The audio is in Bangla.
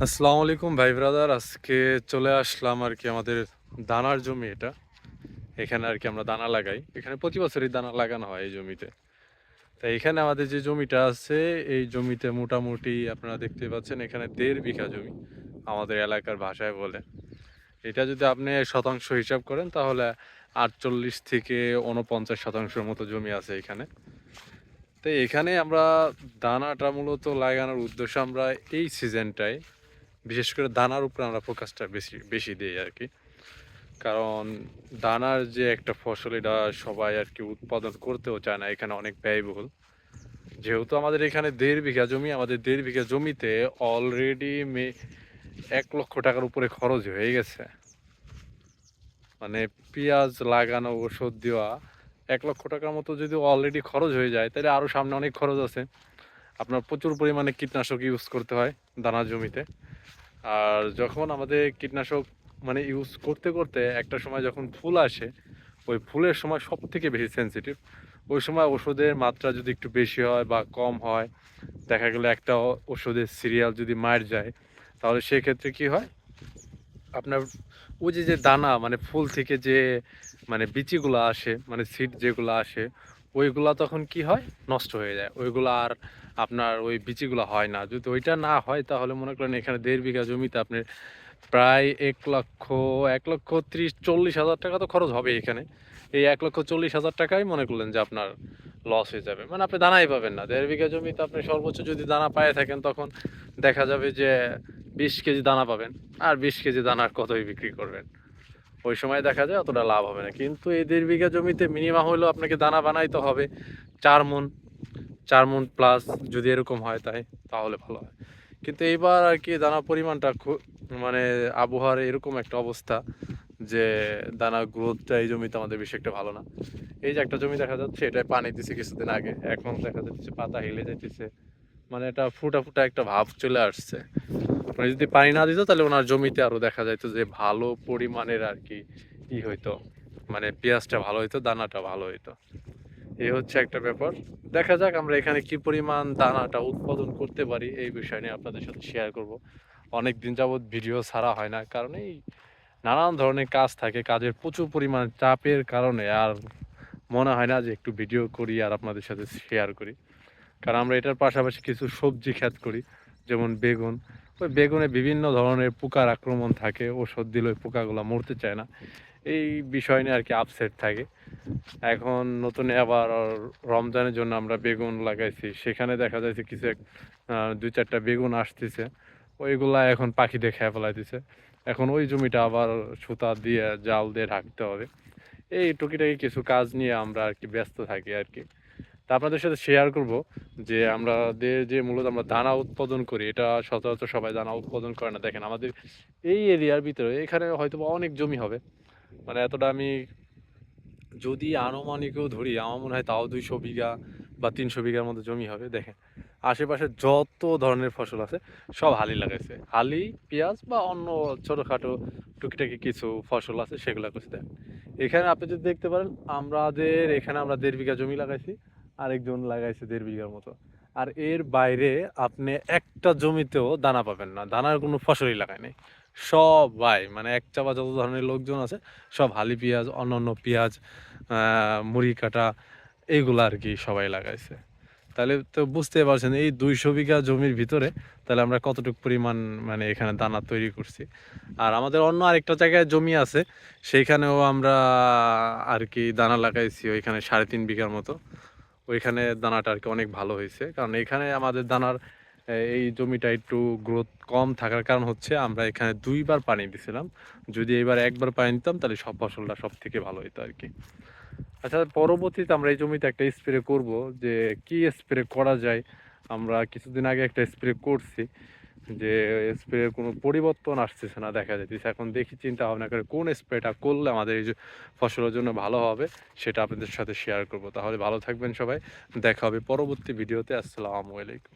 আসসালামু আলাইকুম ভাই ব্রাদার। আজকে চলে আসলাম আমাদের দানার জমি এটা। এখানে আমরা দানা লাগাই। এখানে প্রতি বছরই দানা লাগানো হয় এই জমিতে। তাই এখানে আমাদের যে জমিটা আছে, এই জমিতে মোটামুটি আপনারা দেখতে পাচ্ছেন এখানে ১.৫ বিঘা জমি আমাদের এলাকার ভাষায় বলে। এটা যদি আপনি শতাংশ হিসাব করেন তাহলে ৪৮ থেকে ৪৯% মতো জমি আছে এখানে। তো এখানে আমরা দানাটা মূলত লাগানোর উদ্দেশ্য আমরা এই সিজনটায় বিশেষ করে দানার উপরে আমরা ফোকাসটা বেশি বেশি দিই আর কি। কারণ দানার যে একটা ফসল এটা সবাই আর কি উৎপাদন করতেও চায় না, এখানে অনেক ব্যয়বহুল। যেহেতু আমাদের এখানে ১.৫ বিঘা জমি, আমাদের ১.৫ বিঘা জমিতে অলরেডি ১ লক্ষ টাকার উপরে খরচ হয়ে গেছে। মানে পেঁয়াজ লাগানো, ওষুধ দেওয়া, ১ লক্ষ টাকার মতো যদি অলরেডি খরচ হয়ে যায় তাহলে আরও সামনে অনেক খরচ আছে। আপনার প্রচুর পরিমাণে কীটনাশক ইউজ করতে হয় দানার জমিতে। আর যখন আমাদের কীটনাশক ইউজ করতে করতে একটা সময় যখন ফুল আসে, ওই ফুলের সময় সব থেকে বেশি সেন্সিটিভ। ওই সময় ওষুধের মাত্রা যদি একটু বেশি হয় বা কম হয়, দেখা গেলো একটা ওষুধের সিরিয়াল যদি মার যায়, তাহলে সেক্ষেত্রে কি হয়, আপনার ওই যে দানা ফুল থেকে যে বিচিগুলো আসে, সিড যেগুলো আসে, ওইগুলা তখন কি হয়, নষ্ট হয়ে যায়। ওইগুলা আর আপনার ওই বিচিগুলো হয় না। যদি ওইটা না হয় তাহলে মনে করেন এখানে ১.৫ বিঘা জমিতে আপনি প্রায় ১ লক্ষ ১,৩০,০০০-১,৪০,০০০ টাকা তো খরচ হবে এখানে। এই ১,৪০,০০০ টাকাই মনে করলেন যে আপনার লস হয়ে যাবে। আপনি দানাই পাবেন না। ১.৫ বিঘা জমিতে আপনি সর্বোচ্চ যদি দানা পায়ে থাকেন তখন দেখা যাবে যে ২০ কেজি দানা পাবেন। আর ২০ কেজি দানার কতই বিক্রি করবেন? ওই সময় দেখা যায় অতটা লাভ হবে না। কিন্তু এই ১.৫ বিঘা জমিতে মিনিমাম হলেও আপনাকে দানা বানাইতে হবে ৪ মণ। ৪ মণ প্লাস যদি এরকম হয় তাহলে ভালো হয়। কিন্তু এইবার আর কি দানার পরিমাণটা মানে আবহাওয়ার এরকম একটা অবস্থা যে দানার গ্রোথটা এই জমিতে আমাদের বেশি একটা ভালো না। এই যে একটা জমি দেখা যাচ্ছে এটায় পানি দিছে কিছুদিন আগে, এখন দেখা যাচ্ছে পাতা হেলে যাইতেছে, এটা ফুটা ফুটা একটা ভাব চলে আসছে। যদি পানি না দিত তাহলে ওনার জমিতে আরো দেখা যাইতো যে ভালো পরিমাণের আর কি হইতো, পেঁয়াজটা ভালো হইতো, দানাটা ভালো হইতো। এই হচ্ছে একটা ব্যাপার। দেখা যাক আমরা এখানে কি পরিমাণ দানাটা উৎপাদন করতে পারি, এই বিষয় নিয়ে আপনাদের সাথে শেয়ার করব। অনেক দিন যাবৎ ভিডিও ছাড়া হয় না, কারণ এই নানান ধরনের কাজ থাকে, কাজের প্রচুর পরিমাণ চাপের কারণে আর মনে হয় না যে একটু ভিডিও করি আর আপনাদের সাথে শেয়ার করি। কারণ আমরা এটার পাশাপাশি কিছু সবজি ক্ষেত করি, যেমন বেগুন। ওই বেগুনে বিভিন্ন ধরনের পোকার আক্রমণ থাকে, ওষুধ দিলে ওই পোকাগুলো মরতে চায় না। এই বিষয় নিয়ে আর কি আপসেট থাকে। এখন নতুন আবার রমজানের জন্য আমরা বেগুন লাগাইছি, সেখানে দেখা যাচ্ছে কিছু ২-৪টা বেগুন আসতেছে, ওইগুলা এখন পাখিতে খেয়ে ফেলাইতেছে। এখন ওই জমিটা আবার সুতা দিয়ে জাল দিয়ে ঢাকতে হবে। এই টুকিটাকি কিছু কাজ নিয়ে আমরা আর কি ব্যস্ত থাকি আর কি। তা আপনাদের সাথে শেয়ার করব যে আমাদের যে মূলত আমরা দানা উৎপাদন করি, এটা সচরাচর সবাই দানা উৎপাদন করে না। দেখেন আমাদের এই এরিয়ার ভিতরে এখানে হয়তো অনেক জমি হবে, এতটা আমি যদি আনুমানিকও ধরি, আমার মনে হয় তাও ২০০ বিঘা বা ৩০০ বিঘার মতো জমি হবে। দেখেন আশেপাশে যত ধরনের ফসল আছে সব হালি লাগাইছে, হালি, পেঁয়াজ বা অন্য ছোটোখাটো টুকিটাকি কিছু ফসল আছে সেগুলো করছে। দেখেন এখানে আপনি যদি দেখতে পারেন, আমাদের এখানে আমরা ১.৫ বিঘা জমি লাগাইছি, আরেকজন লাগাইছে ১.৫ বিঘার মতো। আর এর বাইরে আপনি একটা জমিতেও দানা পাবেন না, দানার কোনো ফসলই লাগায় নাই। সবাই এক চাপা যত ধরনের লোকজন আছে সব হালি পেঁয়াজ, অন্যান্য পেঁয়াজ, মুড়ি কাটা, এইগুলা আর কি সবাই লাগাইছে। তাহলে তো বুঝতে পারছেন এই ২০০ বিঘা জমির ভিতরে তাহলে আমরা কতটুকু পরিমাণ এখানে দানা তৈরি করছি। আর আমাদের অন্য আরেকটা জায়গায় জমি আছে, সেইখানেও আমরা আর কি দানা লাগাইছি, ওইখানে ৩.৫ বিঘার মতো। ওইখানে দানাটা আর কি অনেক ভালো হয়েছে, কারণ এখানে আমাদের দানার এই জমিটা একটু গ্রোথ কম থাকার কারণ হচ্ছে আমরা এখানে ২ বার পানি দিছিলাম। যদি এবার একবার পানি দিতাম তাহলে সব ফসলটা সব থেকে ভালো হতো আর কি। আচ্ছা, পরবর্তীতে আমরা এই জমিতে একটা স্প্রে করব, যে কি স্প্রে করা যায়। আমরা কিছুদিন আগে একটা স্প্রে করছি, যে স্প্রের কোনো পরিবর্তন আসতেছে না দেখা যাইতেছে। এখন দেখি চিন্তা ভাবনা করে কোন স্প্রেটা করলে আমাদের এই যে ফসলের জন্য ভালো হবে, সেটা আপনাদের সাথে শেয়ার করব। তাহলে ভালো থাকবেন সবাই, দেখা হবে পরবর্তী ভিডিওতে। আসসালামু আলাইকুম।